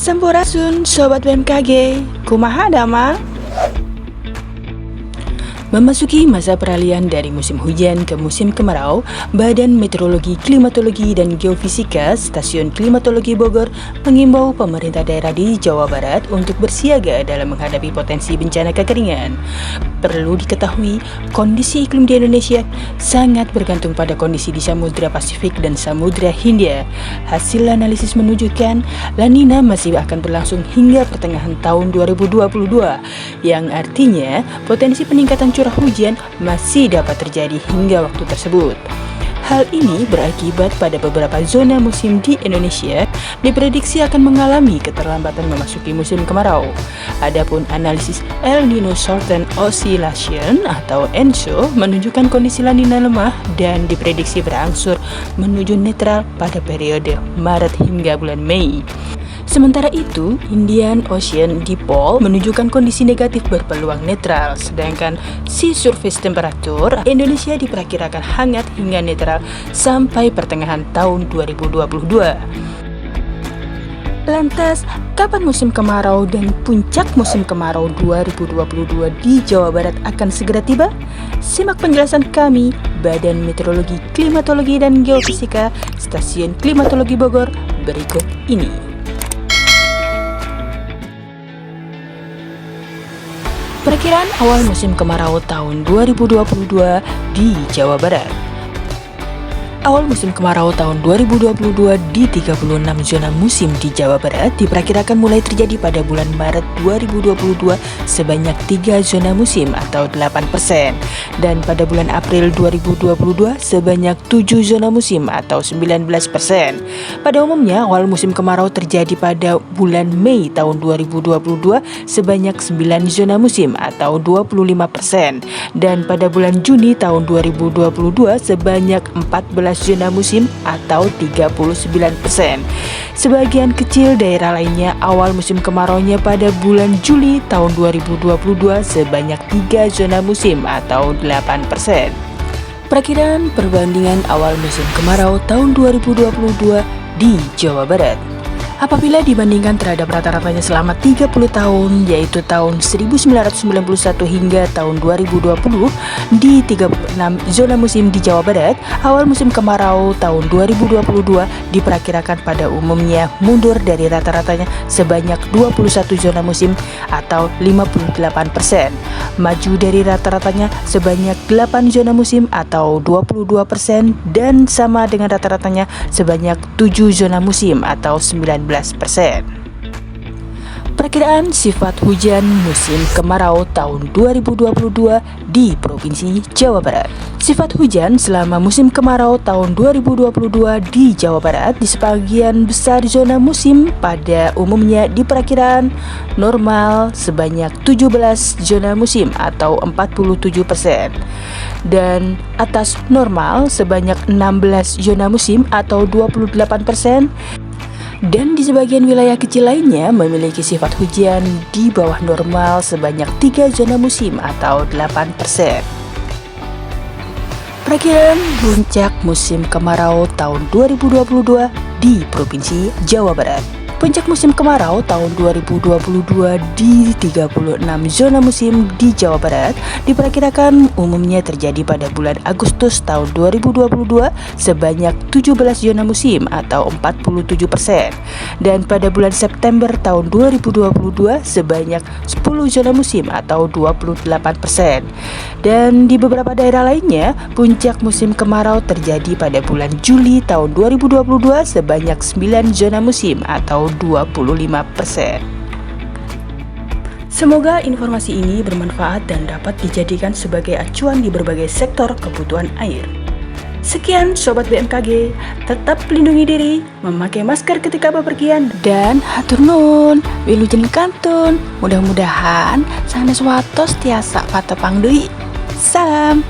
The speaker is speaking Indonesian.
Sampurasun Sobat BMKG, kumaha dama? Memasuki masa peralihan dari musim hujan ke musim kemarau, Badan Meteorologi, Klimatologi, dan Geofisika Stasiun Klimatologi Bogor mengimbau pemerintah daerah di Jawa Barat untuk bersiaga dalam menghadapi potensi bencana kekeringan. Perlu diketahui, kondisi iklim di Indonesia sangat bergantung pada kondisi di Samudra Pasifik dan Samudra Hindia. Hasil analisis menunjukkan La Nina masih akan berlangsung hingga pertengahan tahun 2022, yang artinya potensi peningkatan curah hujan masih dapat terjadi hingga waktu tersebut. Hal ini berakibat pada beberapa zona musim di Indonesia diprediksi akan mengalami keterlambatan memasuki musim kemarau. Adapun analisis El Nino Shortened Oscillation atau ENSO menunjukkan kondisi La Nina lemah dan diprediksi berangsur menuju netral pada periode Maret hingga bulan Mei. Sementara itu, Indian Ocean Dipole menunjukkan kondisi negatif berpeluang netral, sedangkan sea surface temperature Indonesia diperkirakan hangat hingga netral sampai pertengahan tahun 2022. Lantas, kapan musim kemarau dan puncak musim kemarau 2022 di Jawa Barat akan segera tiba? Simak penjelasan kami, Badan Meteorologi, Klimatologi, dan Geofisika Stasiun Klimatologi Bogor berikut ini. Perkiraan awal musim kemarau tahun 2022 di Jawa Barat. Awal musim kemarau tahun 2022 di 36 zona musim di Jawa Barat diperkirakan mulai terjadi pada bulan Maret 2022 sebanyak 3 zona musim atau 8%, dan pada bulan April 2022 sebanyak 7 zona musim atau 19%. Pada umumnya, awal musim kemarau terjadi pada bulan Mei tahun 2022 sebanyak 9 zona musim atau 25%, dan pada bulan Juni tahun 2022 sebanyak 14 zona musim atau 39%. Sebagian kecil daerah lainnya awal musim kemaraunya pada bulan Juli tahun 2022 sebanyak 3 zona musim atau 8%. Perkiraan perbandingan awal musim kemarau tahun 2022 di Jawa Barat. Apabila dibandingkan terhadap rata-ratanya selama 30 tahun, yaitu tahun 1991 hingga tahun 2020, di 36 zona musim di Jawa Barat, awal musim kemarau tahun 2022 diperkirakan pada umumnya mundur dari rata-ratanya sebanyak 21 zona musim atau 58%, maju dari rata-ratanya sebanyak 8 zona musim atau 22%, dan sama dengan rata-ratanya sebanyak 7 zona musim atau 19%. Perkiraan sifat hujan musim kemarau tahun 2022 di Provinsi Jawa Barat. Sifat hujan selama musim kemarau tahun 2022 di Jawa Barat di sebagian besar zona musim pada umumnya diperkirakan normal sebanyak 17 zona musim atau 47%, dan atas normal sebanyak 16 zona musim atau 28%. Dan di sebagian wilayah kecil lainnya memiliki sifat hujan di bawah normal sebanyak 3 zona musim atau 8%. Perkiraan puncak musim kemarau tahun 2022 di Provinsi Jawa Barat. Puncak musim kemarau tahun 2022 di 36 zona musim di Jawa Barat diperkirakan umumnya terjadi pada bulan Agustus tahun 2022 sebanyak 17 zona musim atau 47%, dan pada bulan September tahun 2022 sebanyak 10 zona musim atau 28%. Dan di beberapa daerah lainnya, puncak musim kemarau terjadi pada bulan Juli tahun 2022 sebanyak 9 zona musim atau 25%. Semoga informasi ini bermanfaat dan dapat dijadikan sebagai acuan di berbagai sektor kebutuhan air. Sekian Sobat BMKG, tetap lindungi diri, memakai masker ketika bepergian, dan hatur nuhun, wilujeng kantun. Mudah-mudahan sanes watos tiasa patepang deui. Salam.